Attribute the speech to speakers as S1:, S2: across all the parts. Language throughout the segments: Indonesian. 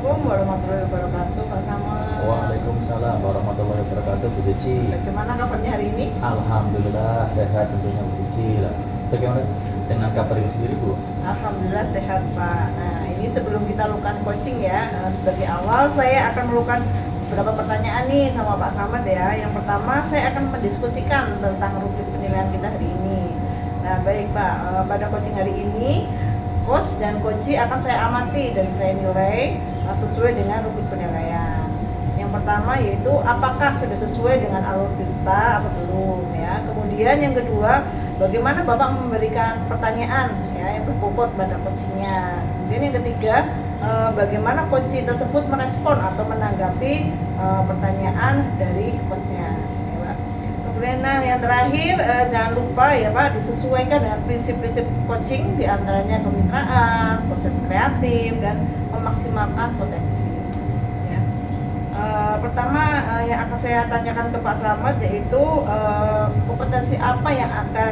S1: Assalamualaikum warahmatullahi wabarakatuh, Pak Samad.
S2: Waalaikumsalam warahmatullahi wabarakatuh, Bu Cici.
S1: Bagaimana kabarnya hari ini?
S2: Alhamdulillah sehat tentunya, Bu Cici lah. Bagaimana dengan kabar Ibu sendiri, Bu?
S1: Alhamdulillah sehat, Pak. Nah, ini sebelum kita lakukan coaching ya, sebagai awal saya akan melakukan beberapa pertanyaan nih sama Pak Samad ya. Yang pertama saya akan mendiskusikan tentang rubrik penilaian kita hari ini. Nah, baik Pak, pada coaching hari ini coach dan coachee akan saya amati dan saya nilai sesuai dengan rubrik penilaian. Yang pertama yaitu apakah sudah sesuai dengan alur cerita atau belum ya. Kemudian yang kedua, bagaimana Bapak memberikan pertanyaan ya yang berbobot pada coachingnya. Kemudian yang ketiga, bagaimana coachee tersebut merespon atau menanggapi pertanyaan dari coachnya. Nah, yang terakhir jangan lupa ya Pak, disesuaikan dengan prinsip-prinsip coaching, diantaranya kemitraan, proses kreatif, dan memaksimalkan potensi. Ya. Pertama yang akan saya tanyakan ke Pak Slamet yaitu kompetensi apa yang akan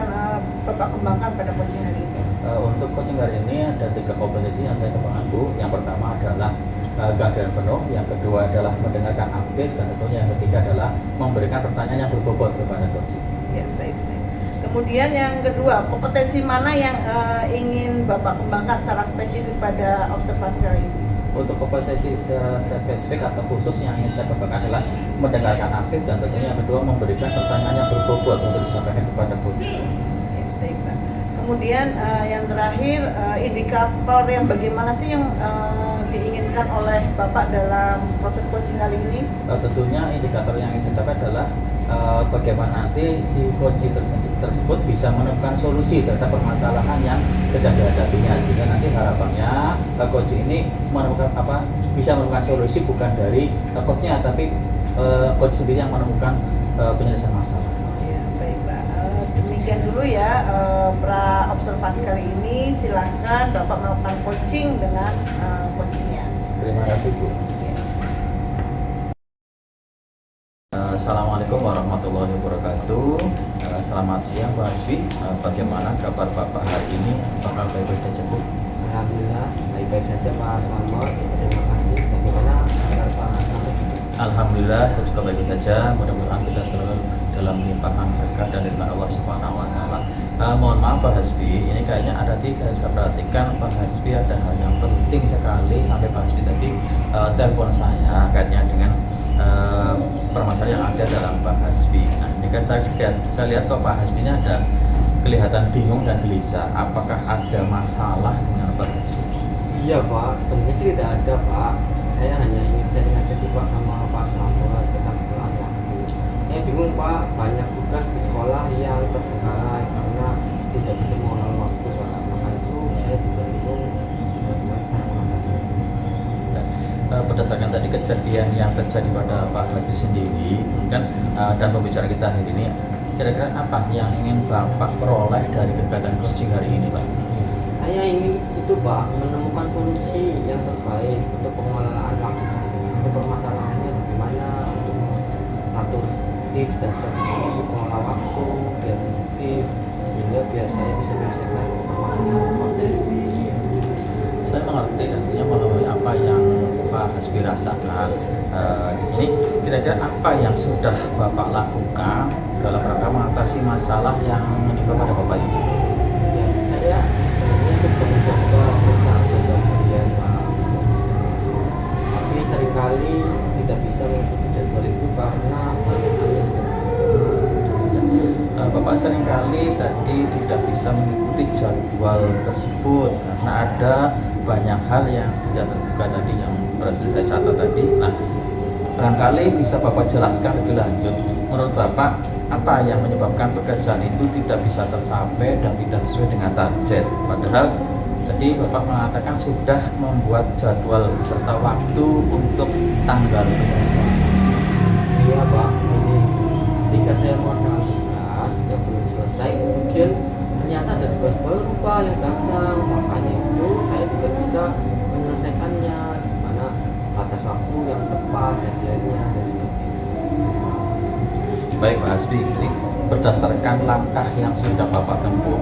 S1: Bapak kembangkan pada coaching hari ini?
S2: Untuk coaching hari ini ada 3 kompetensi yang saya kembangkan, Bu. Yang pertama adalah kehadiran penuh, yang kedua adalah mendengarkan aktif, dan tentunya yang ketiga adalah memberikan pertanyaan yang berbobot kepada coaching.
S1: Ya, baik. Kemudian yang kedua, kompetensi mana yang ingin Bapak kembangkan secara spesifik pada observasi kali ini?
S2: Untuk kompetensi secara spesifik atau khusus yang ingin saya kembangkan adalah mendengarkan aktif, dan tentunya yang kedua memberikan pertanyaan yang berbobot untuk disampaikan kepada coaching.
S1: Ya, baik Pak. Kemudian yang terakhir, indikator yang bagaimana sih yang diinginkan oleh Bapak dalam proses coaching kali ini?
S2: Tentunya indikator yang ingin saya capai adalah bagaimana nanti si coaching tersebut bisa menemukan solusi terhadap permasalahan yang sedang dihadapinya, sehingga nanti harapannya coaching ini bisa menemukan solusi bukan dari coachnya, tapi coach sendiri yang menemukan penyelesaian masalah.
S1: Ya, baik Pak. Demikian dulu ya pra observasi kali ini. Silakan Bapak melakukan coaching dengan coachingnya.
S2: Terima kasih, Bu.
S1: Ya.
S2: Assalamualaikum warahmatullahi wabarakatuh. Selamat siang, Pak Hasbi. Bagaimana kabar Bapak hari ini? Apakah baik-baik saja, Bu?
S3: Alhamdulillah baik-baik saja Pak Slamet. Terima kasih. Bagaimana kabar Pak Slamet?
S2: Alhamdulillah saya juga baik saja. Mudah-mudahan kita selalu dalam limpahan berkah dan nikmat Allah Subhanahu wa taala. Mohon maaf Pak Hasbi, ini kayaknya ada 3 saya perhatikan. Pak Hasbi ada hal yang penting sekali sampai Pak Hasbi tadi telepon saya kaitannya dengan permasalahan yang ada dalam Pak Hasbi. Nah, ini kan saya lihat kok Pak Hasbinya ada kelihatan bingung dan gelisah. Apakah ada masalah dengan Pak Hasbi?
S3: Iya Pak, sebenarnya sih tidak ada Pak. Saya hanya ingin sharing aja sih Pak sama Pak Slamet tentang kebetulan waktu. Saya bingung Pak, banyak tugas di sekolah yang terbengkalai karena tidak bisa mengelola waktu Pak. Maka itu saya juga bingung bagaimana cara mengatasi.
S2: Berdasarkan tadi kejadian yang terjadi pada Pak Hasbi sendiri, kan dan pembicara kita hari ini, kira-kira apa yang ingin Bapak peroleh dari kegiatan coaching hari ini, Pak?
S3: Saya ingin itu Pak, menemukan solusi yang terbaik untuk pengelolaan waktu. Untuk permasalahannya bagaimana untuk mengatur tips dan strategi untuk mengelola waktu biar produktif, sehingga biar saya bisa menyelesaikan permasalahan potensi.
S2: Saya mengerti tentunya melalui apa yang Pak Hasbi rasakan. Di sini kira-kira apa yang sudah Bapak lakukan dalam rangka mengatasi masalah yang menimpa pada Bapak ini?
S3: Ya, saya sebenarnya sudah mencoba berbagai harian Pak, tapi seringkali tidak bisa mengikuti jadwal itu karena banyak hal yang
S2: Bapak seringkali tadi tidak bisa mengikuti jadwal tersebut karena ada banyak hal yang tidak terbuka tadi yang berhasil saya catat tadi. Nah, barangkali bisa Bapak jelaskan lebih lanjut. Menurut Bapak, apa yang menyebabkan pekerjaan itu tidak bisa tercapai dan tidak sesuai dengan target? Padahal tadi Bapak mengatakan sudah membuat jadwal beserta waktu untuk tanggal penyelesaian.
S3: Iya Pak, ini ketika saya melaksanakan tugas yang belum selesai, kemudian ternyata ada tugas baru Pak yang datang, makanya itu saya tidak bisa menyelesaikannya di mana batas waktu yang tepat, deadline-nya dan sebagainya.
S2: Baik Pak Hasbi, berdasarkan langkah yang sudah Bapak tempuh,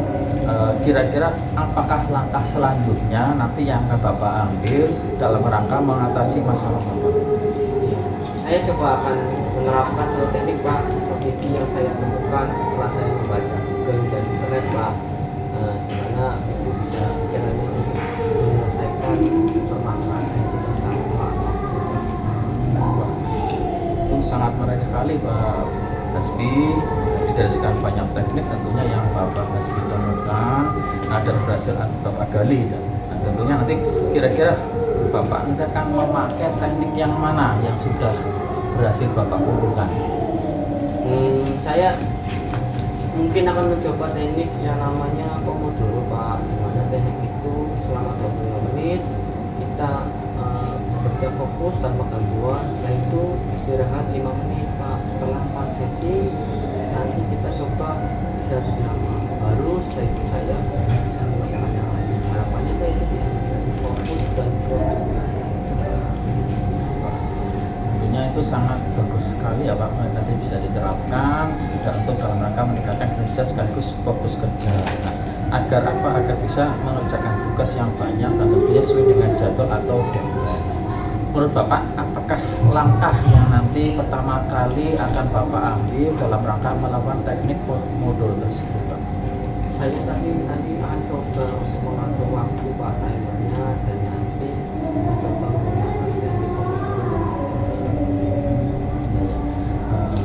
S2: kira-kira apakah langkah selanjutnya nanti yang akan Bapak ambil dalam rangka mengatasi masalah Bapak?
S3: Iya. Saya coba akan menerapkan satu teknik Pak, strategi yang saya temukan setelah saya membaca dari internet Pak, dimana itu bisa kiranya untuk menyelesaikan permasalahan saya tentang Pak.
S2: Wah, itu sangat menarik sekali Pak Hasbi. Jadi dari sekian banyak teknik tentunya yang Bapak Hasbi temukan ada berhasil Bapak gali, dan tentunya nanti kira-kira Bapak nanti akan memakai teknik yang mana yang sudah berhasil Bapak kumpulkan?
S3: Saya mungkin akan mencoba teknik yang namanya Pomodoro Pak, dimana teknik itu selama 25 menit kita bekerja fokus tanpa gangguan, setelah itu istirahat 5 menit Pak. Setelah 4 sesi nanti kita coba istirahat lama, baru setelah itu saya bisa mengerjakan yang lain. Harapannya Pak itu bisa menjadi fokus dan
S2: Tentunya itu sangat bagus sekali ya Pak, nanti bisa diterapkan dan untuk dalam rangka meningkatkan kerja sekaligus fokus kerja. Nah, agar apa? Agar bisa mengerjakan tugas yang banyak dan tentunya sesuai dengan jadwal atau deadline. Menurut Bapak, apakah langkah yang nanti pertama kali akan Bapak ambil dalam rangka melakukan teknik Pomodoro tersebut Pak?
S3: saya tadi akan coba untuk mengatur waktu Pak, timernya, dan nanti mencoba menggunakan teknik Pomodoro.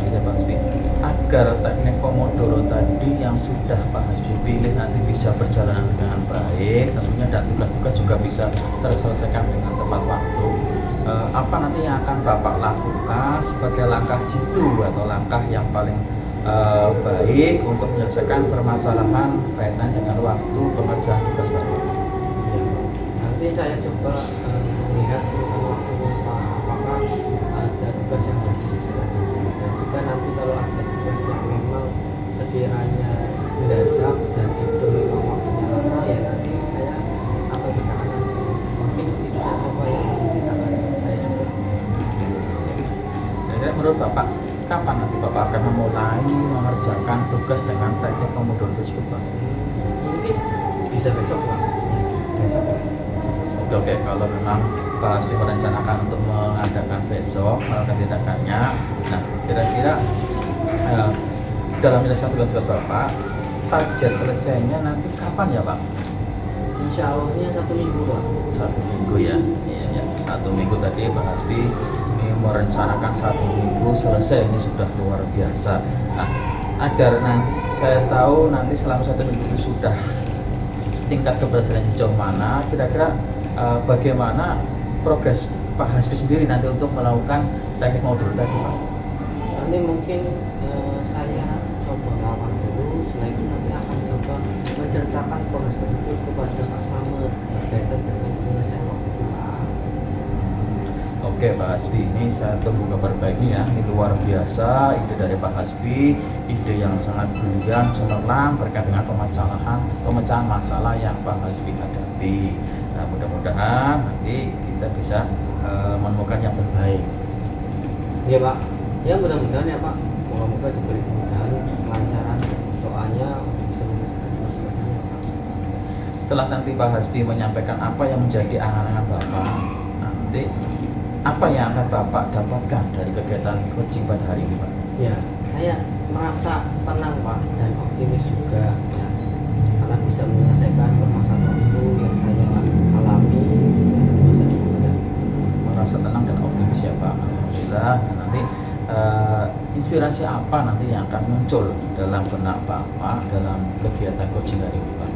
S2: Ya Pak Hasbi, agar teknik Pomodoro tadi yang sudah Pak Hasbi pilih nanti bisa berjalan dengan baik tentunya, dan tugas-tugas juga bisa terselesaikan dengan tepat waktu, apa nanti yang akan Bapak lakukan sebagai langkah jitu atau langkah yang paling baik untuk menyelesaikan permasalahan kaitan dengan waktu pengerjaan tugas Bapak?
S3: Nanti saya coba melihat urutan waktunya Pak, apakah ada tugas yang harus diselesaikan dulu, dan jika nanti kalau ada tugas yang memang sekiranya mendadak dan itu memang waktunya lama, ya nanti saya akan kerjakan nanti. Mungkin itu saya coba yang memudahkan saya juga.
S2: Jadi menurut Bapak, kapan nanti Bapak akan memulai mengerjakan tugas dengan teknik Pomodoro tersebut Pak?
S3: Mungkin bisa besok Pak. Besok Pak.
S2: Oke, kalau memang Pak Hasbi merencanakan untuk mengadakan besok melakukan tindakannya, nah kira-kira dalam menyelesaikan tugas Bapak, target selesainya nanti kapan ya Pak?
S3: Insya Allahnya 1 minggu Pak.
S2: 1 minggu ya? Iya ya, 1 minggu tadi Pak Hasbi ini merencanakan 1 minggu selesai, ini sudah luar biasa. Nah, agar nanti saya tahu nanti selama 1 minggu itu sudah tingkat keberhasilan sejauh mana, kira-kira bagaimana progres Pak Hasbi sendiri nanti untuk melakukan teknik Pomodoro tadi Pak?
S3: Nanti mungkin saya coba lawan dulu, setelah itu nanti akan coba menceritakan progres tersebut kepada Pak Slamet berkaitan dengan penyelesaian waktu Pak.
S2: Oke Pak Hasbi, ini saya tunggu kabar baiknya ya. Ini luar biasa ide dari Pak Hasbi, ide yang sangat brilian, cemerlang berkaitan dengan pemecahan masalah yang Pak Hasbi hadapi. Nah, mudah-mudahan nanti kita bisa menemukan yang terbaik.
S3: Iya Pak, ya mudah-mudahan ya Pak, moga-moga diberi kemudahan, kelancaran doanya untuk bisa menyelesaikan masalahnya Pak.
S2: Setelah nanti Pak Hasbi menyampaikan apa yang menjadi angan-angan Bapak, nanti apa yang akan Bapak dapatkan dari kegiatan coaching pada hari ini Pak?
S3: Ya, saya merasa tenang Pak dan optimis juga ya, karena bisa menyelesaikan permasalahan waktu yang saya alami dengan masa depan.
S2: Merasa tenang dan optimis ya Pak. Alhamdulillah. Nah, nanti inspirasi apa nanti yang akan muncul dalam benak Bapak dalam kegiatan coaching hari ini Pak?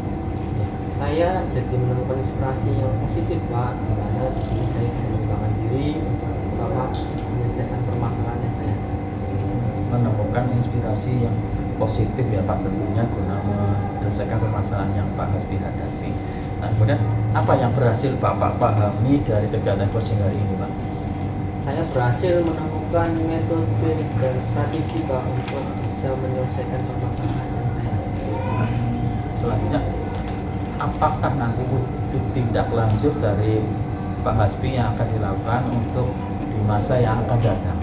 S3: Ya, saya jadi menemukan inspirasi yang positif Pak, di mana di sini saya bisa mengembangkan diri untuk pertama menyelesaikan permasalahan yang saya hadapi.
S2: Menemukan inspirasi yang positif ya Pak, tentunya guna menyelesaikan permasalahan yang Pak Hasbi hadapi. Nah, kemudian apa yang berhasil Bapak pahami dari kegiatan coaching hari ini Pak?
S3: Saya berhasil menemukan metode dan strategi Pak untuk bisa menyelesaikan permasalahan yang saya hadapi.
S2: Selanjutnya, apakah nanti wujud tindak lanjut dari Pak Hasbi yang akan dilakukan untuk di masa yang akan datang?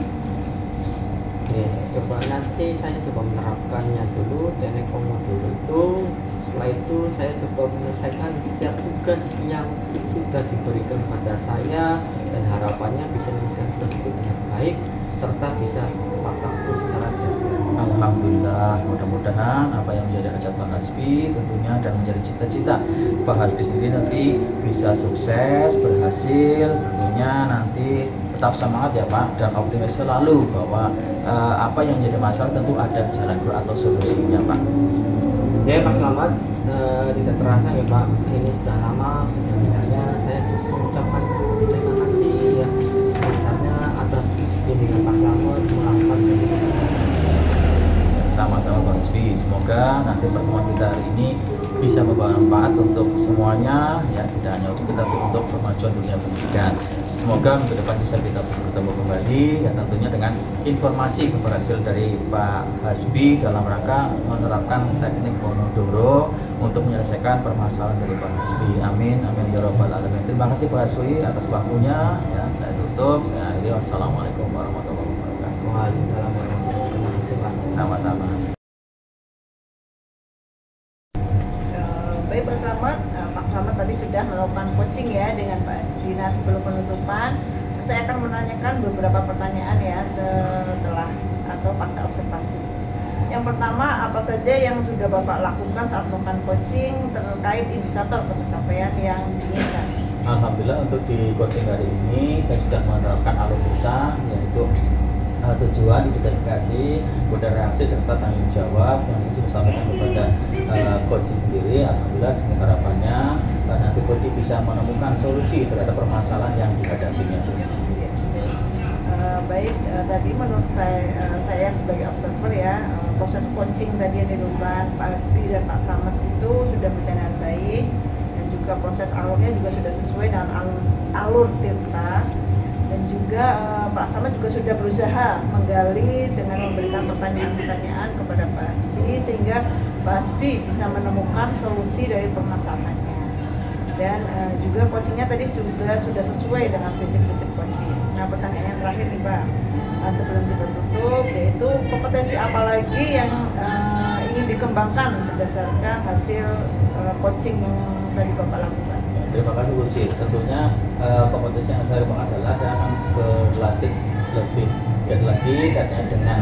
S3: Oke, coba nanti saya coba menerapkannya dulu teknik Pomodoro itu. Setelah itu saya coba menyelesaikan setiap tugas yang sudah diberikan kepada saya dan harapannya bisa menyelesaikan tugas itu dengan baik serta bisa tepat waktu secara detail.
S2: Alhamdulillah, mudah-mudahan apa yang menjadi hajat Pak Hasbi tentunya dan menjadi cita-cita Pak Hasbi sendiri nanti bisa sukses, berhasil, tentunya nanti tetap semangat ya Pak dan optimis selalu bahwa apa yang menjadi masalah tentu ada jalan keluar atau solusinya Pak.
S3: Ya Pak Selamat, tidak terasa ya Pak, ini sudah lama mudah-mudahan saya cukup mengucapkan terima kasih ya sebesarnya atas bimbingan Pak Selamat melakukan
S2: Sama-sama Pak Hasbi, semoga nanti pertemuan kita hari ini bisa membawa manfaat untuk semuanya ya, tidak hanya untuk kita tapi untuk kemajuan dunia pendidikan. Semoga minggu depan bisa kita bertemu kembali ya, tentunya dengan informasi berhasil dari Pak Hasbi dalam rangka menerapkan teknik Pomodoro untuk menyelesaikan permasalahan dari Pak Hasbi. Amin amin ya rabbal alamin. Terima kasih Pak Hasbi atas waktunya ya, saya tutup, saya akhiri. Wassalamualaikum warahmatullahi wabarakatuh.
S3: Waalaikumsalam warahmatullahi wabarakatuh. Terima kasih Pak.
S2: Sama-sama.
S1: Baik Pak Slamet, Pak Slamet tadi sudah melakukan coaching ya dengan Pak Hasbi. Nah, sebelum penutupan, saya akan menanyakan beberapa pertanyaan ya setelah atau pasca observasi. Yang pertama, apa saja yang sudah Bapak lakukan saat melakukan coaching terkait indikator pencapaian yang diinginkan?
S2: Alhamdulillah untuk di coaching hari ini saya sudah menerapkan alur kita, yaitu tujuan, identifikasi, kode reaksi serta tanggung jawab yang ini disampaikan kepada coach sendiri. Alhamdulillah dengan harapannya nanti coach bisa menemukan solusi terhadap permasalahan yang dihadapinya.
S1: Baik, tadi menurut saya sebagai observer ya, proses coaching tadi yang dilakukan Pak Hasbi dan Pak Slamet itu sudah berjalan dengan baik dan juga proses alurnya juga sudah sesuai dengan alur Tirta. Dan juga Pak Slamet juga sudah berusaha menggali dengan memberikan pertanyaan-pertanyaan kepada Pak Hasbi sehingga Pak Hasbi bisa menemukan solusi dari permasalahannya. Dan juga coachingnya tadi juga sudah sesuai dengan prinsip-prinsip coaching. Nah, pertanyaan yang terakhir nih Pak, sebelum kita tutup, yaitu kompetensi apa lagi yang ingin dikembangkan berdasarkan hasil coaching yang tadi Bapak lakukan?
S2: Terima kasih Bu Cis. Tentunya kompetensi yang saya kembangkan adalah saya akan berlatih lebih giat lagi katanya dengan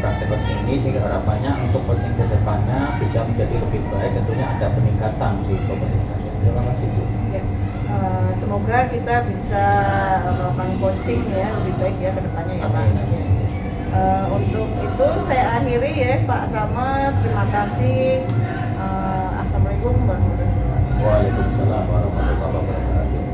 S2: praktek coaching ini sehingga harapannya untuk coaching ke depannya bisa menjadi lebih baik, tentunya ada peningkatan di kompetensi saya. Terima kasih Bu.
S1: Ya, semoga kita bisa melakukan coaching ya lebih baik ya ke depannya ya Pak.
S2: Amin.
S1: Untuk itu saya akhiri ya Pak Slamet. Terima kasih. Assalamualaikum warahmatullahi wabarakatuh.
S2: Waalaikumsalam warahmatullahi wabarakatuh.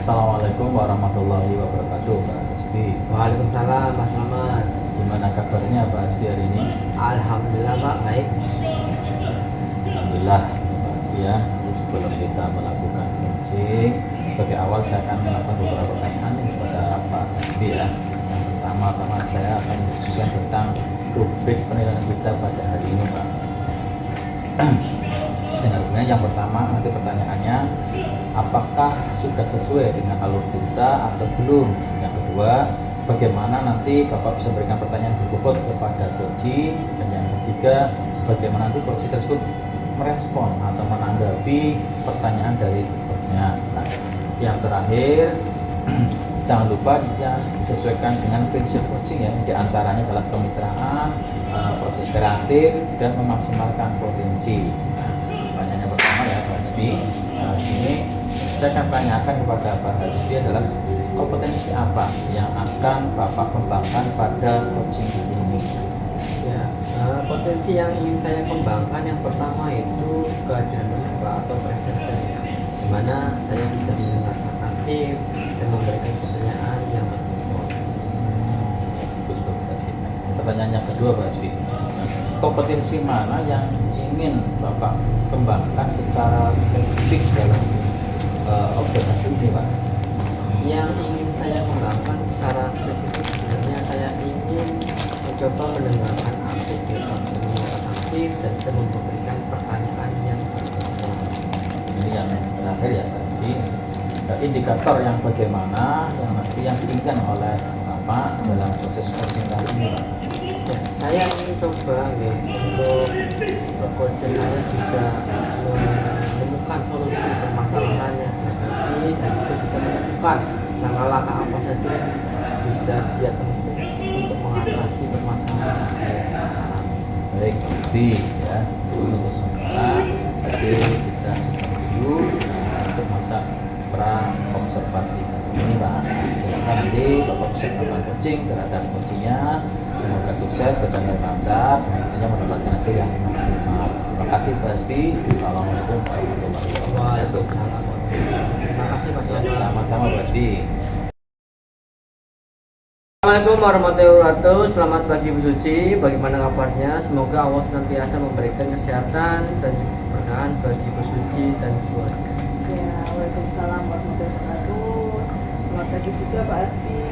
S2: Assalamualaikum warahmatullahi wabarakatuh Pak Hasbi.
S3: Waalaikumsalam Pak Selamat.
S2: Gimana kabarnya Pak Hasbi hari ini?
S3: Alhamdulillah Pak, baik.
S2: Alhamdulillah Pak Hasbi ya. Jadi sebelum kita melakukan coaching, sebagai awal saya akan melakukan beberapa pertanyaan kepada Pak Hasbi ya. Yang pertama saya akan menunjukkan tentang rubrik penilaian kita pada hari ini Pak. Dengar yang pertama nanti pertanyaannya, apakah sudah sesuai dengan alur kita atau belum? Yang kedua, bagaimana nanti Bapak bisa memberikan pertanyaan berbobot kepada coach? Dan yang ketiga, bagaimana nanti coach tersebut merespon atau menanggapi pertanyaan dari coachnya. Nah, yang terakhir, jangan lupa ya disesuaikan dengan prinsip coaching ya, diantaranya adalah kemitraan, proses kreatif, dan memaksimalkan potensi. Pertanyaan yang pertama ya Pak Hasbi, ini saya akan tanyakan kepada Pak Hasbi adalah kompetensi apa yang akan Bapak kembangkan pada coaching ini?
S3: Ya, potensi yang ingin saya kembangkan yang pertama itu kehadiran peserta atau presenter ya, di mana saya bisa mendengarkan aktif dan memberikan pertanyaan yang berbobot.
S2: Pertanyaan yang kedua Pak Hasbi, kompetensi mana yang ingin Bapak kembangkan secara spesifik dalam observasi ini Pak?
S3: Yang ingin saya kembangkan secara spesifik sebenarnya saya ingin mencoba mendengarkan aktif aktif dan saya memberikan pertanyaan yang berkembang.
S2: Ini yang terakhir ya Pak. Jadi indikator yang bagaimana yang nanti yang diinginkan oleh Bapak dalam proses coaching kali ini Pak.
S3: Ya, saya ingin coba untuk coaching saya bisa menemukan solusi permasalahannya nanti dan itu bisa menemukan langkah-langkah apa saja yang bisa dia tempuh untuk mengatasi permasalahan yang dia alami.
S2: Baik, pasti ya. Untuk sementara tadi kita simpan dulu untuk masa pra observasi ini Pak. Silakan nanti Bapak bisa melakukan coaching terhadap coachingnya. Semoga sukses, berjalan lancar, nantinya mendapatkan hasil yang maksimal. Terima kasih Pak Asfi. Assalamualaikum warahmatullahi wabarakatuh.
S3: Terima kasih Pak.
S2: Ya, sama-sama Pak Asfi.
S3: Assalamualaikum warahmatullahi wabarakatuh. Selamat pagi Bu Suci. Bagaimana kabarnya? Semoga Allah senantiasa memberikan kesehatan dan keberkahan bagi Bu Suci dan keluarga.
S1: Ya, waalaikumsalam warahmatullahi wabarakatuh. Selamat pagi juga Pak Asfi.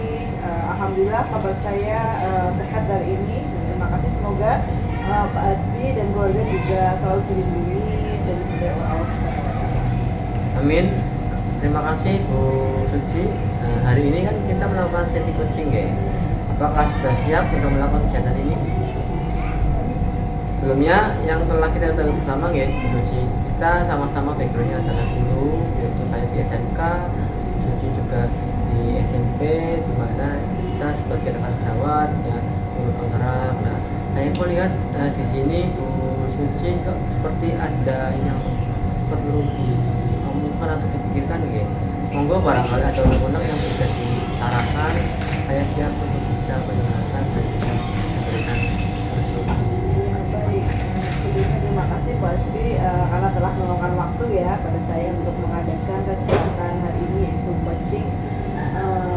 S1: Alhamdulillah kabar saya sehat hari ini. Terima kasih, semoga Pak Asfi dan keluarga juga selalu dilindungi dari bahaya Allah Subhanahu wa Ta'ala.
S3: Amin. Terima kasih Bu Suci. Hari ini kan kita melakukan sesi coaching ya. Apakah sudah siap untuk melakukan kegiatan ini? Sebelumnya yang telah kita ketahui bersama ya Bu Suci, kita sama-sama backgroundnya adalah dulu, yaitu saya di SMK, Bu Suci juga di SMP, di mana kita sebagai rekan sejawat ya guru penggerak. Nah, saya melihat di sini Bu Suci kok seperti ada yang perlu diomongkan atau dipikirkan ya. Monggo barangkali ada undang yang bisa diutarakan, saya siap untuk bisa mendengarkan dan bisa memberikan solusi.
S1: Baik, sebelumnya terima kasih Pak Asfi karena telah meluangkan waktu ya pada saya untuk mengadakan kegiatan hari ini yaitu coaching.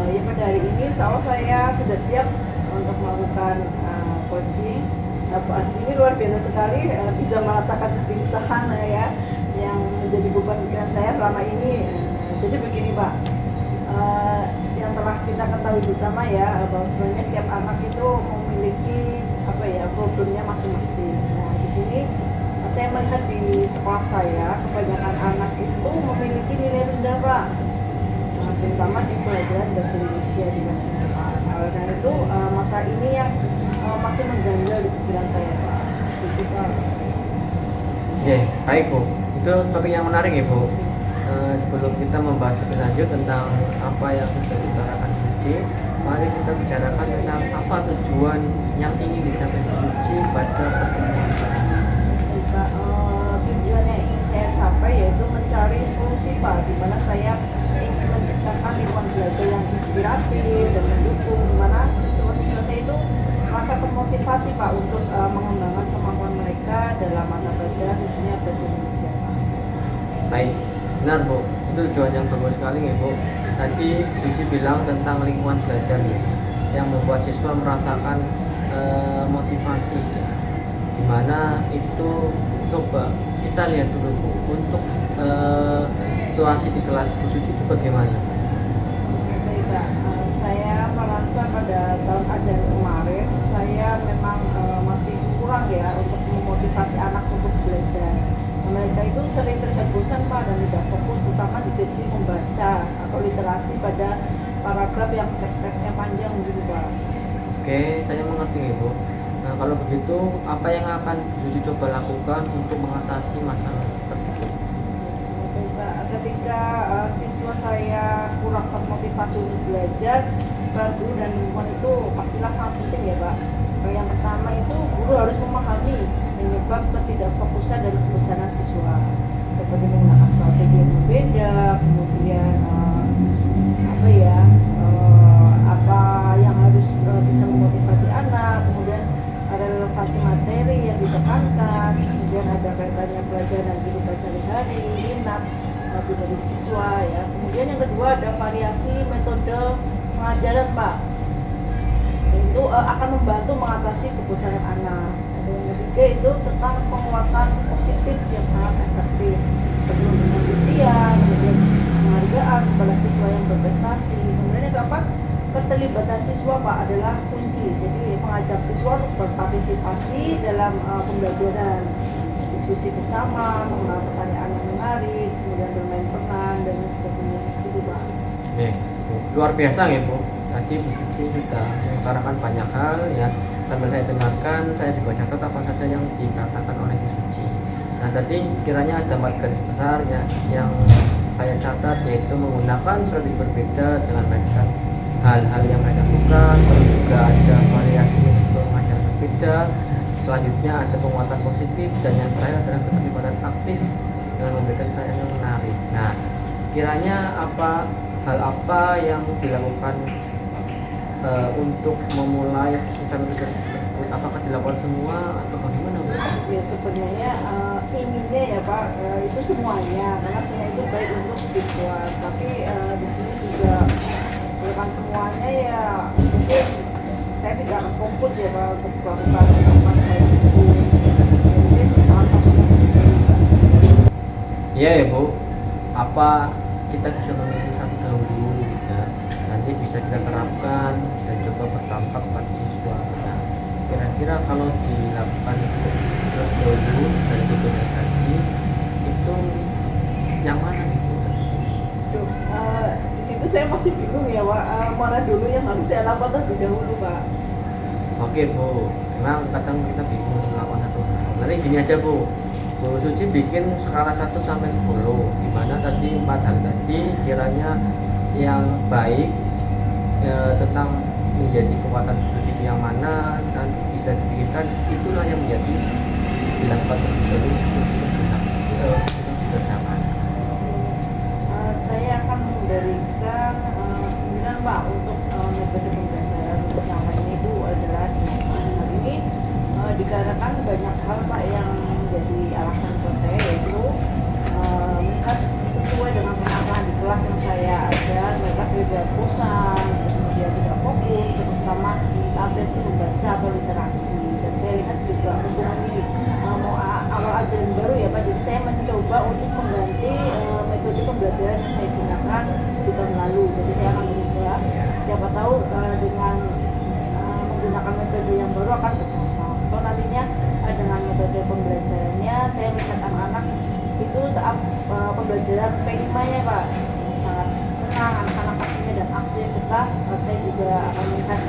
S1: Ya pada hari ini insya Allah saya sudah siap untuk melakukan coaching. Pak Asfi ini luar biasa sekali, bisa merasakan kegelisahan ya yang menjadi beban pikiran saya selama ini. Jadi begini Pak, yang telah kita ketahui bersama ya bahwa sebenarnya setiap anak itu memiliki problemnya masing-masing. Nah di sini saya melihat di sekolah saya kebanyakan anak itu memiliki nilai rendah Pak, terutama di pelajaran bahasa Indonesia di kelas 5. Oleh karena itu masa ini yang masih mengganjal di pikiran saya Pak. Itu Pak.
S3: Oke, baik Bu. Itu topik yang menarik ya Bu. Sebelum kita membahas lebih lanjut tentang apa yang sudah diutarakan Bu Suci, mari kita bicarakan tentang apa tujuan yang ingin dicapai Bu Suci pada pertemuan kali ini.
S1: Pak, tujuan yang ingin saya capai yaitu mencari solusi Pak, di mana saya ingin menciptakan lingkungan belajar yang inspiratif dan mendukung, di mana siswa-siswa saya itu merasa termotivasi Pak untuk mengembangkan kemampuan mereka dalam mata pelajaran khususnya bahasa Indonesia Pak.
S3: Baik, benar Bu, itu tujuan yang bagus sekali ya Bu. Tadi Suci bilang tentang lingkungan belajar ya, yang membuat siswa merasakan motivasi ya. Dimana itu coba kita lihat dulu Bu, untuk situasi di kelas Bu Suci itu bagaimana?
S1: Baik Pak, saya merasa pada tahun ajaran kemarin saya memang masih kurang ya untuk memotivasi anak untuk belajar. Mereka itu sering terlihat bosan Pak dan tidak fokus, terutama di sesi membaca atau literasi pada paragraf yang teks-teksnya panjang gitu Pak.
S3: Oke, saya mengerti Ibu. Nah kalau begitu apa yang akan Bu Suci coba lakukan untuk mengatasi masalah tersebut?
S1: Oke Pak, ketika siswa saya kurang termotivasi untuk belajar, peran guru dan lingkungan itu pastilah sangat penting ya Pak. Yang pertama itu guru harus memahami penyebab ketidakfokusan dan kebosanan siswa, seperti menggunakan strategi yang berbeda, kemudian apa yang harus bisa memotivasi anak, kemudian relevansi materi yang ditekankan, kemudian ada kaitannya pelajaran dan kehidupan sehari-hari, minat dari siswa ya. Kemudian yang kedua ada variasi metode pengajaran Pak, itu akan membantu mengatasi kebosanan anak. Dan yang ketiga itu tentang penguatan positif yang sangat efektif, seperti memberikan ujian, kemudian penghargaan kepada siswa yang berprestasi. Kemudian yang keempat, keterlibatan siswa Pak adalah kunci. Jadi mengajak siswa untuk berpartisipasi dalam pembelajaran, diskusi bersama, mengenal pertanyaan yang menarik, kemudian bermain peran dan sebagainya. Itu Pak.
S3: Oke, luar biasa ya Bu. Tadi Bu Suci sudah mengutarakan banyak hal ya. Sambil saya dengarkan, saya juga catat apa saja yang dikatakan oleh Bu Suci. Nah tadi kiranya ada 4 garis besar ya yang saya catat, yaitu menggunakan strategi berbeda dengan mereka hal-hal yang mereka suka, terus juga ada variasi untuk mengajar berbeda. Selanjutnya ada penguatan positif, dan yang terakhir adalah keterlibatan aktif dengan memberikan pertanyaan yang menarik. Nah, kiranya hal apa yang dilakukan untuk memulai rencana tersebut? Apakah dilakukan semua atau bagaimana?
S1: Ya sebenarnya inginnya ya Pak itu semuanya, karena semuanya itu baik untuk siswa. Tapi di sini juga bukan semuanya ya, mungkin saya tidak akan fokus ya Pak untuk melakukan hal tersebut. Mungkin salah satunya
S3: Iya ya Bu, apa kita bisa memilih satu dahulu ya, nanti bisa kita terapkan dan coba bertangkap pada siswa. Nah, kira-kira kalau dilakukan terus dahulu dan itu tadi itu yang mana nih Bu?
S1: di situ saya masih bingung ya Pak, mana dulu yang harus saya lakukan terlebih dahulu Pak.
S3: Oke Bu, memang kadang kita bingung untuk melakukan satu hal. Nanti gini aja Bu Suci bikin skala 1 sampai 10, di mana tadi 4 hal tadi kiranya yang baik tentang menjadi kekuatan Bu Suci itu yang mana, nanti bisa dipikirkan itulah yang menjadi dilakukan terlebih dahulu bersama.
S1: Saya akan memberikan 9 Pak untuk metode pembelajaran. Untuk yang lainnya itu adalah 8. Hal ini dikarenakan banyak hal Pak yang menjadi alasan buat saya, yaitu melihat sesuai dengan penampilan di kelas yang saya ajar, mereka sudah bosan, kemudian tidak fokus, terutama saat sesi membaca atau literasi. Dan saya lihat juga hubungan ini mau awal ajaran baru ya Pak, jadi saya mencoba untuk mengganti metode pembelajaran yang saya gunakan di tahun lalu. Jadi saya akan berubah, siapa tahu dengan menggunakan metode yang baru akan bermanfaat. Atau nantinya dengan metode pembelajarannya saya melihat anak-anak itu saat pembelajaran P5 nya Pak sangat senang, anak-anak aktifnya dan aktif betah. Saya juga akan melihat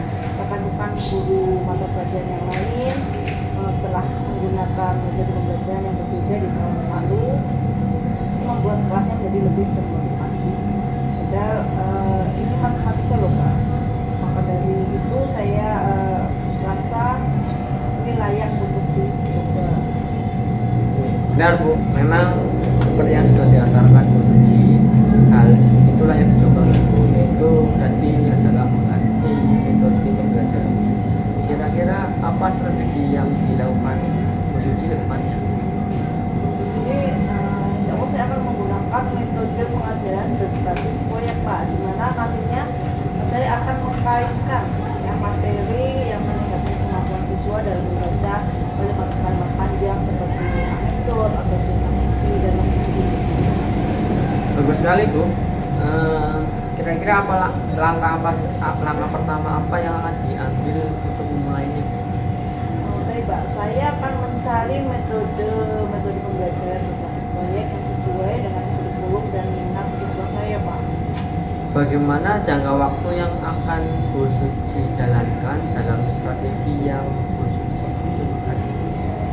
S1: rekan-rekan guru mata pelajaran yang lain setelah menggunakan metode pembelajaran yang berbeda di tahun lalu, membuat kelasnya menjadi lebih termotivasi. Padahal ini matematika loh Pak. Maka dari itu saya rasa ini layak untuk dicoba.
S3: Benar Bu, memang seperti yang sudah diantarkan Bu Suci, hal itulah yang dicoba Bu, yaitu tadi adalah mengganti metode pembelajaran. Kira-kira apa strategi yang dilakukan Bu Suci ke depannya?
S1: Di sini insya Allah saya akan menggunakan metode pengajaran berbasis proyek Pak, di mana nantinya saya akan mengkaitkan yang materi yang meningkatkan kemampuan siswa dalam membaca oleh kalimat panjang seperti anekdot atau cerita fiksi dan non-fiksi.
S3: Bagus sekali Bu. Kira-kira langkah pertama apa yang akan diambil untuk memulainya?
S1: Baik Pak, saya akan mencari metode pembelajaran berbasis proyek yang sesuai dengan kurikulum dan minat siswa saya Pak.
S3: Bagaimana jangka waktu yang akan Bu Suci jalankan dalam strategi yang Bu Suci susun?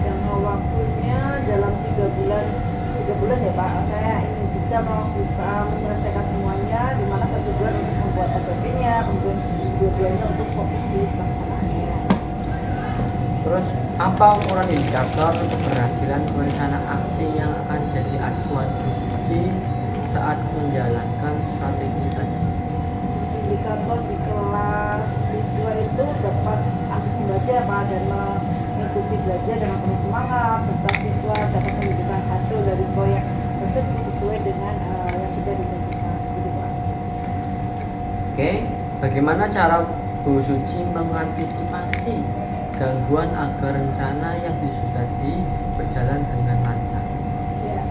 S1: Jangka waktunya dalam 3 bulan ya Pak. Saya ingin bisa menyelesaikan semuanya, di mana 1 bulan untuk membuat OPP-nya, kemudian 2 bulannya untuk fokus di pelaksanaannya.
S3: Terus apa ukuran indikator keberhasilan rencana aksi yang akan jadi acuan Bu Suci saat menjalankan strategi tadi?
S1: Indikator di kelas siswa itu dapat asik membaca Pak, dan mengikuti belajar dengan penuh semangat, serta siswa dapat menunjukkan hasil dari proyek tersebut sesuai dengan yang sudah ditentukan. Gitu Pak.
S3: Oke, bagaimana cara Bu Suci mengantisipasi gangguan agar rencana yang disusun tadi berjalan dengan lancar?
S1: Ya,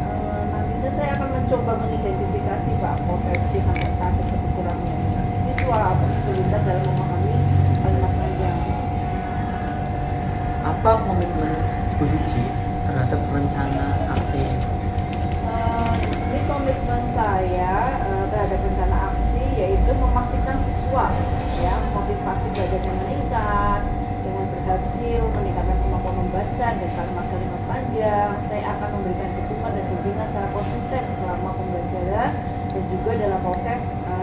S1: nantinya saya akan mencoba mengidentifikasi kira-kira sih Pak potensi hambatan seperti kurangnya siswa atau kesulitan dalam memahami kalimat panjang.
S3: Apa komitmen Bu Suci terhadap rencana aksi ini?
S1: Di sini komitmen saya terhadap rencana aksi yaitu memastikan siswa ya motivasi belajarnya meningkat dengan berhasil meningkatkan kemampuan membaca dan kalimat-kalimat panjang. Saya akan memberikan dukungan dan bimbingan secara konsisten selama pembelajaran dan juga dalam proses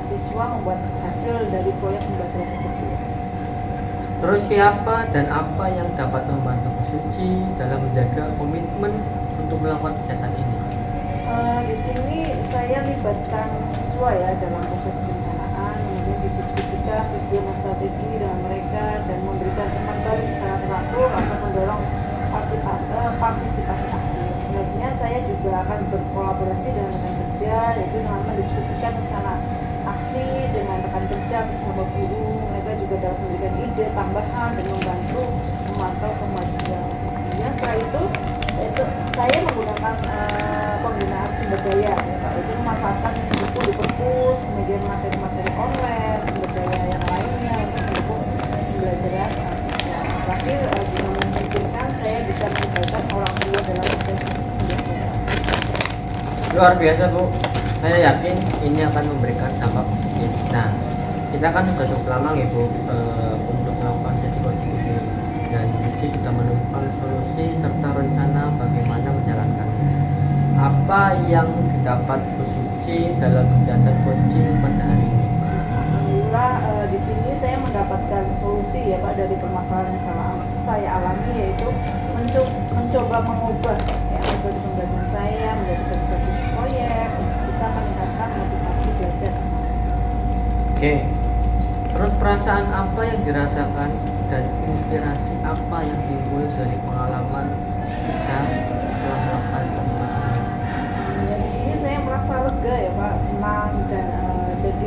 S1: siswa membuat hasil dari proyek pembelajaran tersebut.
S3: Terus siapa dan apa yang dapat membantu Bu Suci dalam menjaga komitmen untuk melakukan kegiatan ini?
S1: Di sini saya libatkan siswa ya dalam proses perencanaan, kemudian didiskusikan video strategi dengan mereka dan memberikan teman baru secara teratur akan mendorong partisipasi aktif. Selanjutnya saya juga akan berkolaborasi dengan rekan kerja, yaitu dengan mendiskusikan rencana aksi dengan rekan kerja bersama guru. Mereka juga dapat memberikan ide tambahan dan membantu memantau kemajuan. Kemudian setelah itu saya menggunakan penggunaan sumber daya ya Pak, itu memanfaatkan buku di perpus, kemudian materi-materi online, sumber daya yang lainnya untuk mendukung pembelajaran siswa. Terakhir jika memungkinkan saya bisa melibatkan orang tua dalam proses pembelajaran.
S3: Luar biasa Bu, saya yakin ini akan memberikan dampak positif. Nah, kita kan sudah cukup lama ya Bu untuk melakukan sesi coaching ini, dan Suci sudah menemukan solusi serta rencana bagaimana menjalankannya. Apa yang didapat Bu Suci dalam kegiatan coaching pada hari ini?
S1: Alhamdulillah di sini saya mendapatkan solusi ya Pak dari permasalahan yang saya alami, yaitu mencoba mengubah ya metode pembelajaran saya menjadi berbasis proyek untuk bisa meningkatkan motivasi belajar.
S3: Oke. Terus perasaan apa yang dirasakan dan inspirasi apa yang timbul dari pengalaman kita setelah melakukan pembahasan ini?
S1: Ya, di sini saya merasa lega ya Pak, senang dan jadi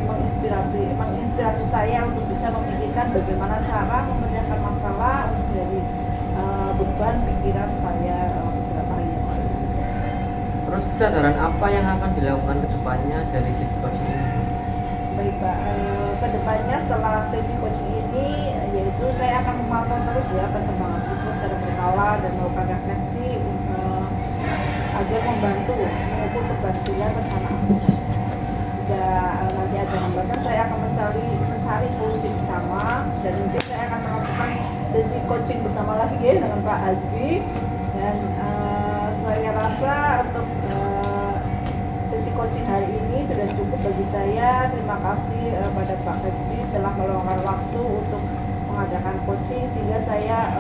S1: menginspirasi saya untuk bisa memikirkan bagaimana cara memecahkan masalah untuk dari beban pikiran saya beberapa hari yang lalu.
S3: Terus kesadaran apa yang akan dilakukan ke depannya dari sesi coaching ini?
S1: Baik Pak, kedepannya setelah sesi coaching ini yaitu saya akan memantau terus ya perkembangan siswa secara berkala dan melakukan refleksi agar membantu mengukur keberhasilan rencana aksi saya. Jika nanti ada hambatan, saya akan mencari solusi bersama dan mungkin saya akan melakukan sesi coaching bersama lagi ya dengan Pak Hasbi, dan saya rasa untuk sesi coaching hari ini sudah cukup bagi saya. Terima kasih pada Pak Hasbi telah meluangkan waktu untuk mengadakan coaching sehingga saya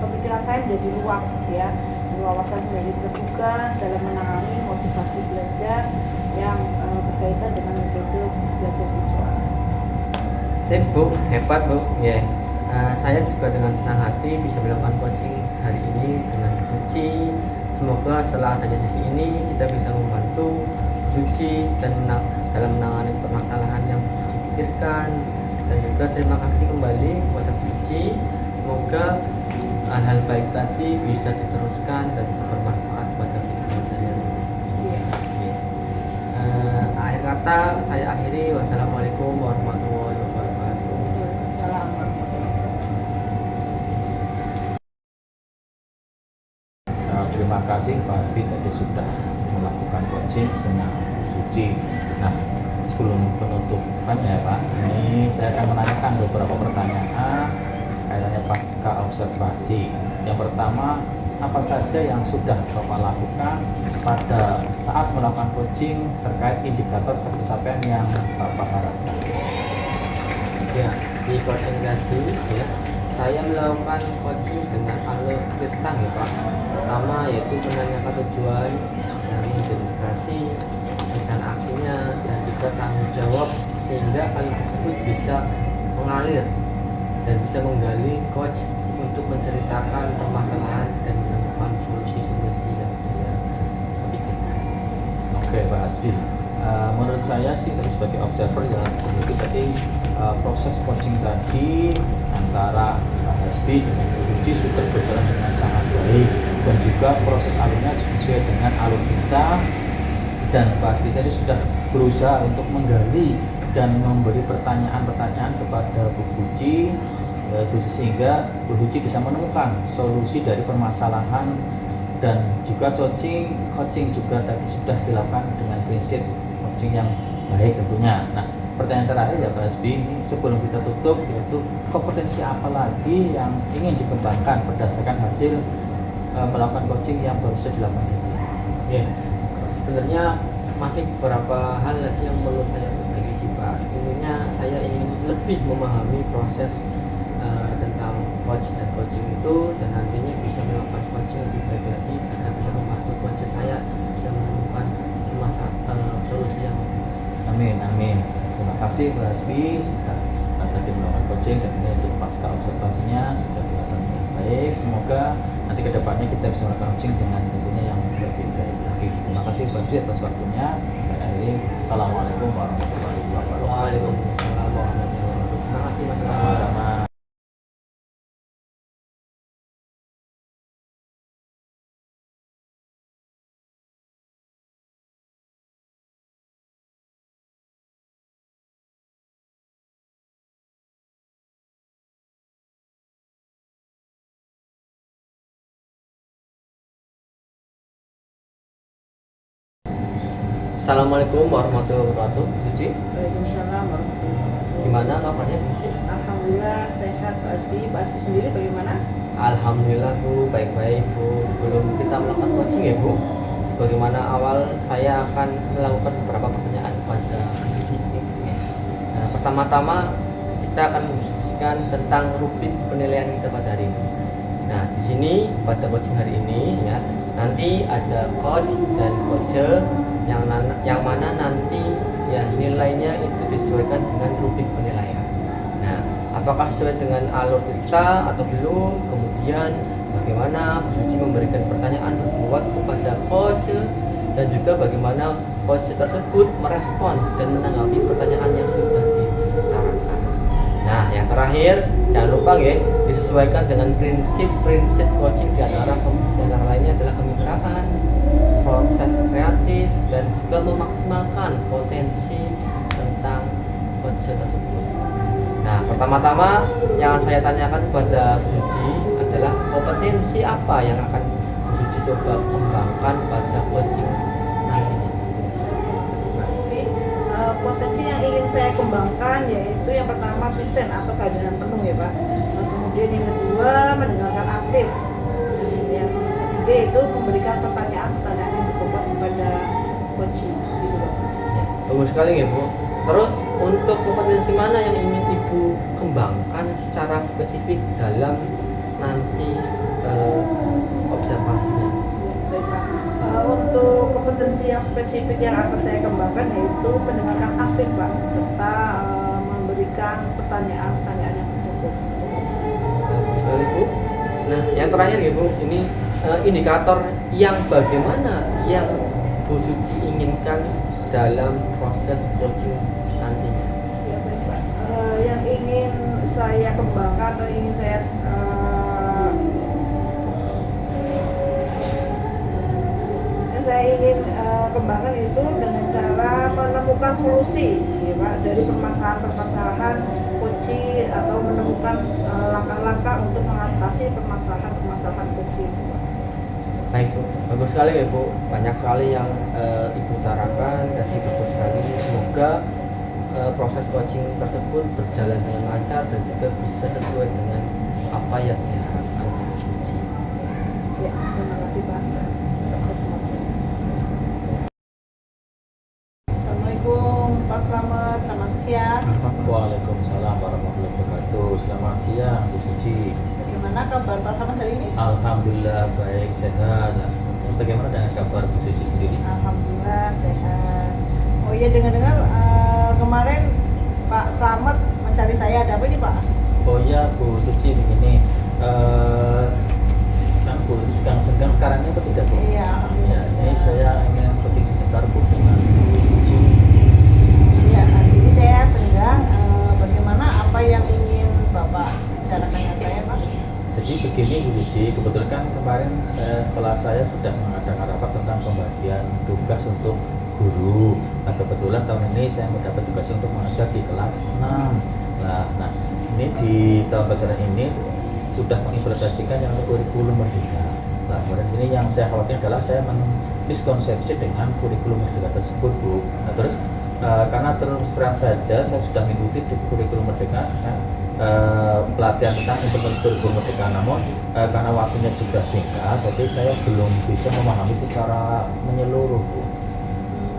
S1: pemikiran saya menjadi luas ya, wawasan menjadi terbuka dalam menangani motivasi belajar yang berkaitan dengan metode belajar siswa.
S3: Sip Bu, hebat Bu. Ya. Saya juga dengan senang hati bisa melakukan coaching hari ini dengan Bu Suci. Semoga setelah adanya sesi ini kita bisa membantu Bu Suci dan dalam menangani permasalahan yang Bu Suci pikirkan. Dan juga terima kasih kembali kepada Bu Suci. Semoga hal-hal baik tadi bisa diteruskan dan bermanfaat pada kehidupan saya. Akhir kata saya akhiri. Wassalamualaikum warahmatullahi wabarakatuh.
S2: Terima kasih Pak Hasbi tadi sudah melakukan coaching dengan Suci. Nah, sebelum penutupan ya Pak, ini saya akan menanyakan beberapa pertanyaan kaitannya pasca observasi. Yang pertama, apa saja yang sudah Bapak lakukan pada saat melakukan coaching terkait indikator pencapaian yang Bapak harapkan?
S3: Ya, di coaching tadi ya, saya melakukan coaching dengan alur cerita ya Pak. Pertama yaitu menanyakan tujuan dan identifikasi rencana aksinya dan juga tanggung jawab sehingga hal tersebut bisa mengalir dan bisa menggali coach untuk menceritakan permasalahan dan menemukan solusi-solusi yang dia pikirkan.
S2: Oke Pak Hasbi, menurut saya sih sebagai observer yang mengikuti tadi proses coaching tadi antara Pak Hasbi dengan Bu Suci sudah berjalan dengan sangat baik, dan juga proses alurnya sesuai dengan alur kita dan Pak Adi tadi sudah berusaha untuk menggali dan memberi pertanyaan-pertanyaan kepada Bu Suci, sehingga Bu Suci bisa menemukan solusi dari permasalahan, dan juga coaching juga tadi sudah dilakukan dengan prinsip coaching yang baik tentunya. Nah, pertanyaan terakhir ya Pak Hasbi, ini sebelum kita tutup, yaitu kompetensi apa lagi yang ingin dikembangkan berdasarkan hasil melakukan coaching yang baru saja dilakukan ini?
S3: Ya, sebenarnya masih beberapa hal lagi yang perlu saya berbagi sih Pak. Intinya saya ingin lebih memahami proses tentang coach dan coaching itu, dan nantinya bisa melakukan coaching lebih baik lagi agar bisa membantu coach saya bisa menemukan solusi yang
S2: Amin. Terima kasih Pak Hasbi sudah tadi melakukan coaching, dan ini untuk pasca observasinya sudah dilaksanakan dengan baik. Semoga nanti kedepannya kita bisa melakukan coaching dengan tentunya yang lebih baik lagi. Terima kasih Pak Hasbi atas waktunya. Saya akhiri. Assalamualaikum warahmatullahi wabarakatuh.
S3: Waalaikumsalam warahmatullahi wabarakatuh. Terima kasih Mas.
S2: Sama-sama.
S3: Assalamualaikum warahmatullahi wabarakatuh. Suci,
S1: Waalaikumsalam warahmatullahi wabarakatuh.
S3: gimana kabarnya Suci?
S1: Alhamdulillah sehat Pak Hasbi. Pak Hasbi sendiri bagaimana?
S3: Alhamdulillah Bu, baik-baik Bu. Sebelum kita melakukan coaching ya Bu, sebagaimana awal saya akan melakukan beberapa pertanyaan kepada Suci. Nah, pertama-tama kita akan mendiskusikan tentang rubrik penilaian kita pada hari ini. Nah, di sini pada coaching hari ini ya, nanti ada coach dan coacher yang mana nanti ya nilainya itu disesuaikan dengan rubrik penilaian. Nah, apakah sesuai dengan alur kita atau belum? Kemudian bagaimana Bu Suci memberikan pertanyaan berbuat kepada coach, dan juga bagaimana coach tersebut merespon dan menanggapi pertanyaan yang sudah disarankan. Nah, yang terakhir jangan lupa ya, disesuaikan dengan prinsip-prinsip coaching di antara lainnya adalah kemitraan, proses kreatif, dan juga memaksimalkan potensi tentang coach tersebut. Nah, pertama-tama yang saya tanyakan kepada Bu Suci adalah kompetensi apa yang akan Bu Suci coba kembangkan pada coaching nanti.
S1: Potensi yang ingin saya kembangkan yaitu yang pertama present atau kehadiran penuh ya Pak. Kemudian yang kedua mendengarkan aktif. Yang ketiga itu memberikan pertanyaan-pertanyaan yang berbobot kepada coach gitu Pak.
S3: Ya, bagus sekali ya Bu. Terus untuk kompetensi mana yang ingin Ibu kembangkan secara spesifik dalam nanti observasinya?
S1: Baik Pak. Untuk kompetensi yang spesifik yang akan saya kembangkan yaitu mendengarkan aktif Pak, serta memberikan pertanyaan-pertanyaan yang berbobot.
S3: Bagus sekali Bu. Nah, yang terakhir ya Bu, ini indikator yang bagaimana yang Bu Suci inginkan dalam proses coaching nantinya.
S1: Ya baik Pak. Yang ingin saya kembangkan atau ingin saya kembangkan itu dengan cara menemukan solusi ya Pak, dari permasalahan-permasalahan coaching atau menemukan langkah-langkah untuk mengatasi permasalahan-permasalahan coaching itu Pak.
S3: Baik Bu, bagus sekali ya Bu. Banyak sekali yang Ibu utarakan dan bagus sekali. Semoga proses coaching tersebut berjalan dengan lancar dan juga bisa sesuai dengan apa yang diharapkan Bu Suci.
S1: Ya, terima kasih Pak atas kesempatannya. Assalamualaikum Pak Slamet, selamat siang.
S2: Waalaikumsalam warahmatullahi wabarakatuh. Selamat siang Bu Suci.
S1: Bagaimana kabar Pak Slamet hari ini?
S2: Alhamdulillah baik, sehat. Bagaimana dengan kabar Bu Suci sendiri?
S1: Alhamdulillah sehat. Oh iya, dengar-dengar kemarin Pak Slamet mencari saya, ada apa ini Pak?
S2: Oh iya Bu Suci, begini, Bu sedang sekarang ini apa tidak Bu?
S1: Iya,
S2: Ya, ini saya ingin coaching sebentar Bu dengan Bu Suci.
S1: Iya, hari ini saya senggang. Bagaimana apa yang ingin Bapak bicarakan dengan saya Pak?
S2: Jadi begini Bu Suci, kebetulan kan kemarin sekolah saya sudah mengadakan rapat tentang pembagian tugas untuk guru. Nah, kebetulan tahun ini saya mendapat tugas untuk mengajar di kelas 6. Nah, ini di tahun pelajaran ini sudah mengimplementasikan yang kurikulum merdeka. Nah, kemudian ini yang saya khawatir adalah saya miskonsepsi dengan kurikulum merdeka tersebut, Bu. Nah, terus karena terus terang saja saya sudah mengikuti di kurikulum merdeka pelatihan tentang implementasi kurikulum merdeka, namun karena waktunya juga singkat, jadi saya belum bisa memahami secara menyeluruh, Bu.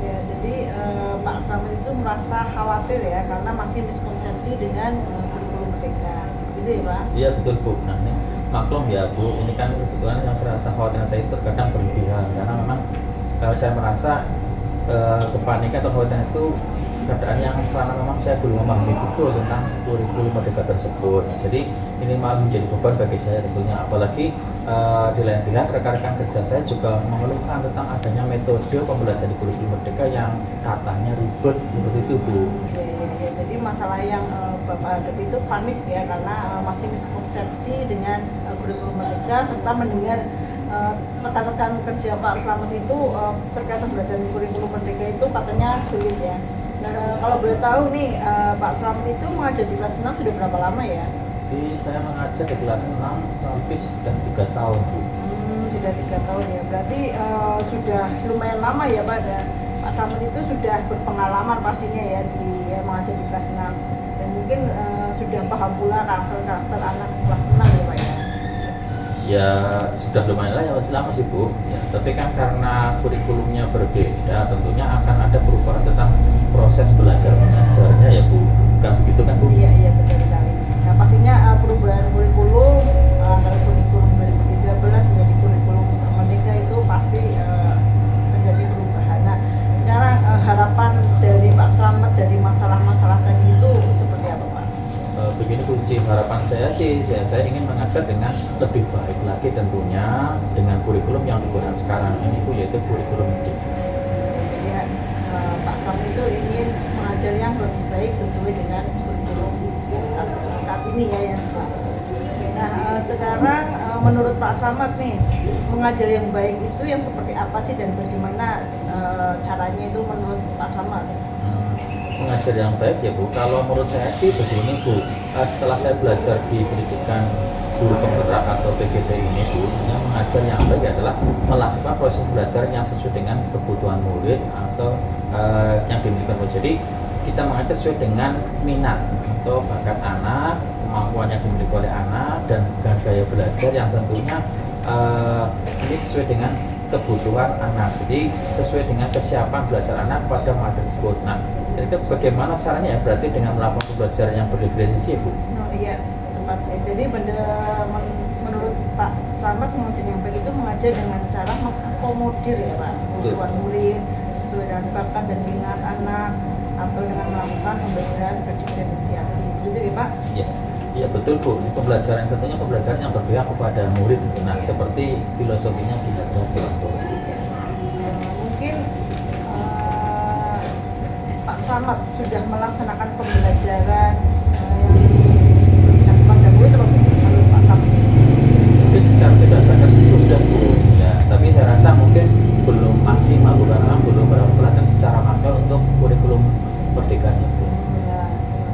S1: Ya, jadi Pak Slamet itu merasa khawatir ya karena masih miskonsepsi dengan kurikulum merdeka, gitu ya Pak?
S2: Iya betul, Bu. Nah, ini maklum ya, Bu, ini kan kebetulan yang saya rasa khawatir saya itu terkadang berlebihan karena memang saya merasa kepanikan atau khawatiran itu keadaan yang karena memang saya belum memahami betul tentang kurikulum merdeka tersebut. Jadi ini malah menjadi beban bagi saya tentunya, apalagi di lain pihak rekan-rekan kerja saya juga mengeluhkan tentang adanya metode pembelajaran di kurikulum merdeka yang katanya ribet seperti itu, Bu.
S1: Ya. Jadi masalah yang Bapak hadapi itu panik ya karena masih miskonsepsi dengan kurikulum merdeka serta mendengar rekan-rekan kerja Pak Slamet itu terkait pembelajaran kurikulum merdeka itu katanya sulit ya. Nah, kalau boleh tahu nih Pak Slamet itu mengajar di kelas 6 sudah berapa lama ya?
S2: Jadi saya mengajar di kelas 6 sampai sudah 3 tahun, Bu.
S1: Sudah 3 tahun ya, berarti sudah lumayan lama ya Pak. Dan Pak Slamet itu sudah berpengalaman pastinya ya di mengajar di kelas 6 dan mungkin sudah paham pula karakter anak kelas 6 ya Pak ya.
S2: Ya sudah lumayan lah ya, masih lama sih, Bu. Ya, tapi kan karena kurikulumnya berbeda, tentunya akan ada perubahan tentang proses belajar mengajarnya ya, Bu. Kan begitu kan, Bu?
S1: Iya betul sekali. Nah pastinya perubahan kurikulum antara kurikulum 2013 menjadi kurikulum merdeka itu pasti terjadi perubahan. Nah sekarang harapan dari Pak Slamet dari masalah-masalah tadi itu seperti apa Pak?
S2: Begini kunci harapan saya sih, saya ingin mengajar dengan lebih baik lagi tentunya dengan kurikulum yang digunakan sekarang ini, Bu, yaitu kurikulum merdeka.
S1: Ya, Pak Slamet itu ingin mengajar yang lebih baik sesuai dengan kurikulum saat ini ya yang Nah sekarang menurut Pak Slamet nih mengajar yang baik itu yang seperti apa sih dan bagaimana caranya itu menurut Pak Slamet?
S2: Mengajar yang baik ya, Bu. Kalau menurut saya sih begini, Bu. Setelah saya belajar di pendidikan guru penggerak atau PGP ini, Bu, yang mengajar yang baik adalah melakukan proses belajar yang sesuai dengan kebutuhan murid atau yang dimiliki murid. Jadi kita mengajar sesuai dengan minat atau bakat anak, kemampuan yang dimiliki oleh anak, dan gaya belajar yang tentunya ini sesuai dengan kebutuhan anak. Jadi sesuai dengan kesiapan belajar anak pada materi tersebut. Nah, jadi bagaimana caranya ya? Berarti dengan melakukan pembelajaran yang berdiferensi, Bu.
S1: Oh iya, tempat saya. Jadi menurut Pak Slamet mengajar yang baik itu mengajar dengan cara mengakomodir ya Pak kebutuhan murid sesuai dengan bakat dan minat anak atau dengan melakukan pembelajaran berdiferensiasi. Gitu ya Pak?
S2: Iya betul, Bu. Pembelajaran tentunya pembelajaran yang berpihak kepada murid. Nah, seperti filosofinya diajar di orang tua.
S1: Mungkin Pak Slamet sudah melaksanakan pembelajaran yang berpihak kepada murid atau menurut Pak Slamet?
S2: Tapi secara tidak sadar sih sudah, Bu. Ya, tapi saya rasa mungkin belum maksimal, Bu, karena belum berpelatihan secara maksimal untuk kurikulum merdekanya, Bu.
S1: Ya,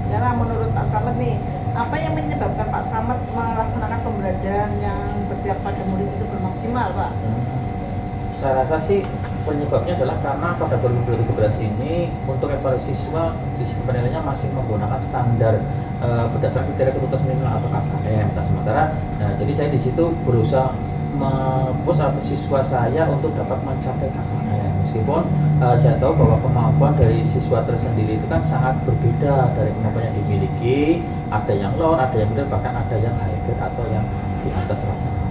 S1: sekarang menurut Pak Slamet nih, apa yang menyebabkan Pak Slamet melaksanakan pembelajaran yang berpihak pada murid itu bermaksimal, Pak?
S2: Saya rasa sih penyebabnya adalah karena pada kurikulum 2012 ini untuk evaluasi siswa sistem penilaiannya masih menggunakan standar berdasarkan kriteria kebutuhan minimal atau KKM. Nah, sementara, jadi saya di situ berusaha mempush siswa saya untuk dapat mencapai KKM. Meskipun saya tahu bahwa kemampuan dari siswa tersendiri itu kan sangat berbeda dari kemampuan yang dimiliki. Ada yang low, ada yang middle, bahkan ada yang hybrid atau yang di atas rata-rata.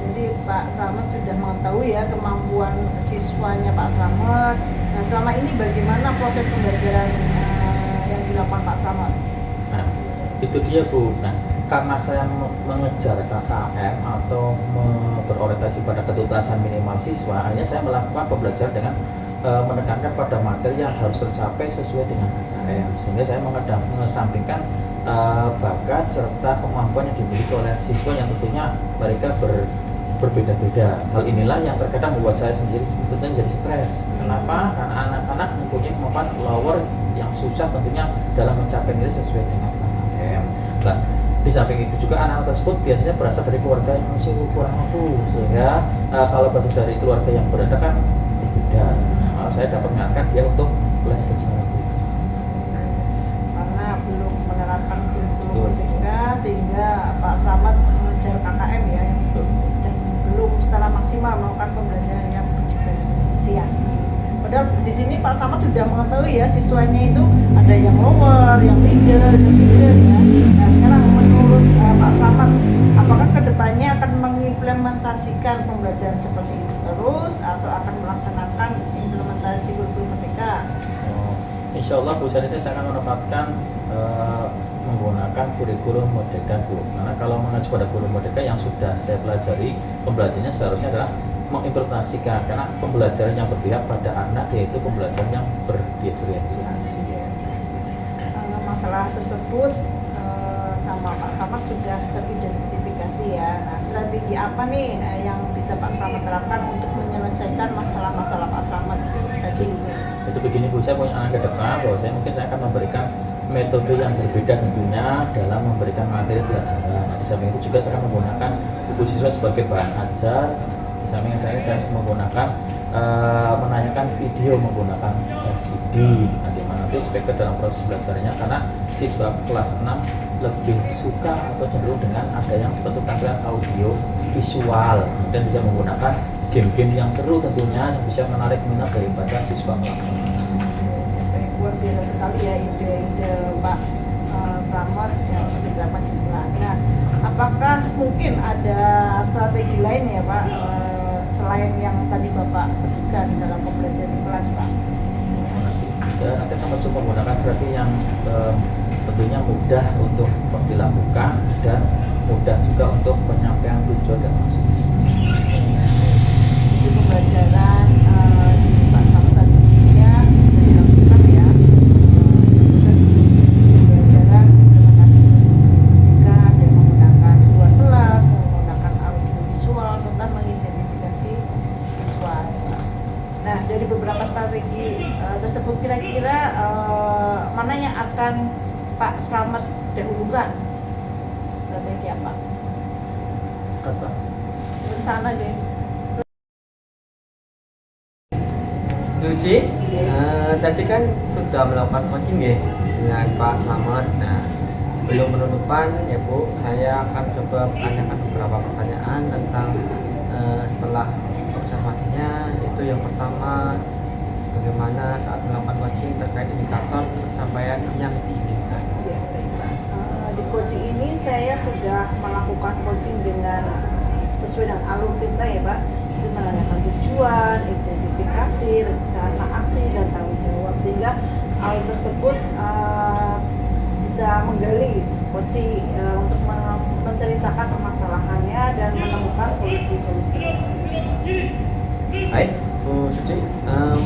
S1: Jadi Pak Slamet sudah mengetahui ya kemampuan siswanya Pak Slamet. Nah selama ini bagaimana proses pembelajaran yang dilakukan Pak Slamet?
S2: Nah, itu dia, Bu. Nah, karena saya mengejar KKM atau berorientasi pada ketuntasan minimal siswa, akhirnya saya melakukan pembelajaran dengan menekankan pada materi yang harus tercapai sesuai dengan KKM, sehingga saya mengesampingkan bakat serta kemampuan yang dimiliki oleh siswa yang tentunya mereka berbeda-beda. Hal inilah yang terkadang membuat saya sendiri sebetulnya jadi stres. Kenapa? Karena anak-anak mempunyai kemampuan lower yang susah tentunya dalam mencapai nilai sesuai dengan KKM. Nah, di samping itu juga anak-anak tersebut biasanya berasal dari keluarga yang masih kurang mampu, sehingga kalau berasal dari keluarga yang berada kan berbeda. Nah, saya dapat menyarankan dia untuk les sejarah
S1: karena belum menerapkan kurikulum
S2: Betul.
S1: merdeka sehingga Pak Slamet mengejar KKM ya dan belum secara maksimal melakukan pembelajaran yang berdiferensiasi. Padahal di sini Pak Slamet sudah mengetahui ya siswanya itu ada yang lower, yang middle, yang middle ya. Nah sekarang menurut Pak Slamet, apakah kedepannya akan mengimplementasikan pembelajaran seperti itu terus atau akan melaksanakan implementasi kurikulum merdeka?
S2: Insya Allah Bu Saniti saya akan menempatkan menggunakan kurikulum merdeka Bu. Karena kalau mengacu pada kurikulum merdeka yang sudah saya pelajari, pembelajarannya seharusnya adalah mengimplementasikan, karena pembelajaran yang berpihak pada anak yaitu pembelajaran yang berdiferensiasi.
S1: Masalah tersebut sama Pak Slamet sudah teridentifikasi ya. Nah strategi apa nih yang bisa Pak Slamet terapkan untuk menyelesaikan masalah-masalah Pak Slamet tadi?
S2: Jadi begini Bu, saya punya anak ke depan, bahwa saya akan memberikan metode yang berbeda tentunya dalam memberikan materi pelajaran. Nah, di samping itu juga saya akan menggunakan buku siswa sebagai bahan ajar. Di samping itu saya menggunakan menanyakan video menggunakan LCD. Nah, di mana nanti speaker dalam proses belajarnya, karena siswa kelas 6 lebih suka atau cenderung dengan ada yang bentuk tampilan audio visual, kemudian bisa menggunakan game-game yang seru tentunya yang bisa menarik minat daripada siswa kelas 6.
S1: Luar biasa sekali ya ide-ide Pak Slamet yang diterapkan di kelas. Nah, apakah mungkin ada strategi lain ya Pak selain yang tadi Bapak sebutkan dalam pembelajaran di kelas Pak?
S2: Ya, nanti akan mencoba menggunakan strategi yang tentunya mudah untuk dilakukan dan mudah juga untuk penyampaian tujuan dan maksud.
S1: Jadi pembelajaran di Pak Slamet tadi ya sudah dilakukan ya. Pembelajaran implementasi mereka dan menggunakan luar kelas, menggunakan audio visual serta mengidentifikasi siswa. Nah dari beberapa strategi tersebut kira-kira mana yang akan Pak Slamet dahulukan? Strategi apa?
S2: Kata
S1: Rencana deh.
S3: Luci, tadi kan sudah melakukan coaching ya dengan Pak Slamet. Nah, sebelum penutupan ya Bu, saya akan coba tanyakan beberapa pertanyaan tentang setelah observasinya. Itu yang pertama, bagaimana saat melakukan coaching terkait indikator pencapaian yang diinginkan.
S1: Ya, baiklah. Di coaching ini saya sudah melakukan coaching dengan sesuai dengan alur kita ya Pak. Itu menanyakan tujuan, identifikasi, rencana aksi dan tanggung jawab, sehingga hal tersebut bisa menggali coaching untuk menceritakan permasalahannya dan menemukan solusi-solusi.
S3: Baik, Bu Suci,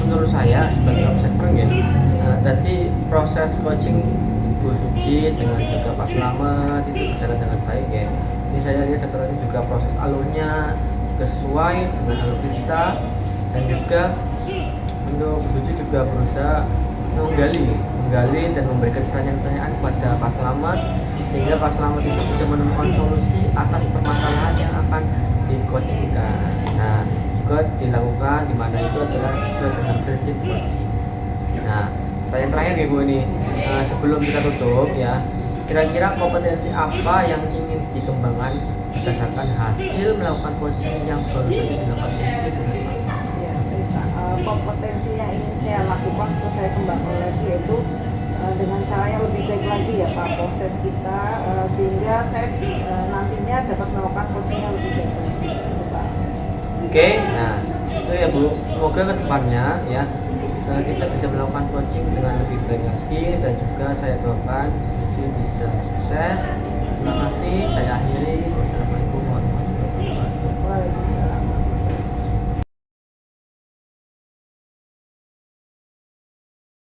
S3: menurut saya sebagai observer ya, tadi proses coaching Bu Suci dengan juga Pak Slamet itu berjalan dengan baik ya. Ini saya lihat rata-rata juga proses alurnya juga sesuai dengan alur kita, dan juga untuk Bu Suci juga berusaha menggali dan memberikan pertanyaan-pertanyaan kepada Pak Slamet, sehingga Pak Slamet itu bisa menemukan solusi atas permasalahan yang akan di-coachingkan. Nah, juga dilakukan di mana itu adalah sesuai dengan prinsip coaching. Nah, pertanyaan terakhir nih Bu ini, sebelum kita tutup ya, kira-kira kompetensi apa yang ingin dikembangkan berdasarkan hasil melakukan coaching yang baru saja dilakukan dengan Mas?
S1: Ya, baik, Pak. Kompetensi yang ingin saya lakukan atau saya kembangkan lagi yaitu dengan cara yang lebih baik lagi ya Pak, proses kita sehingga saya nantinya dapat melakukan coaching yang lebih baik lagi gitu, Pak.
S3: Oke, nah itu ya Bu, semoga kedepannya ya kita bisa melakukan coaching dengan lebih baik lagi, dan juga saya doakan jadi bisa sukses. Terima kasih.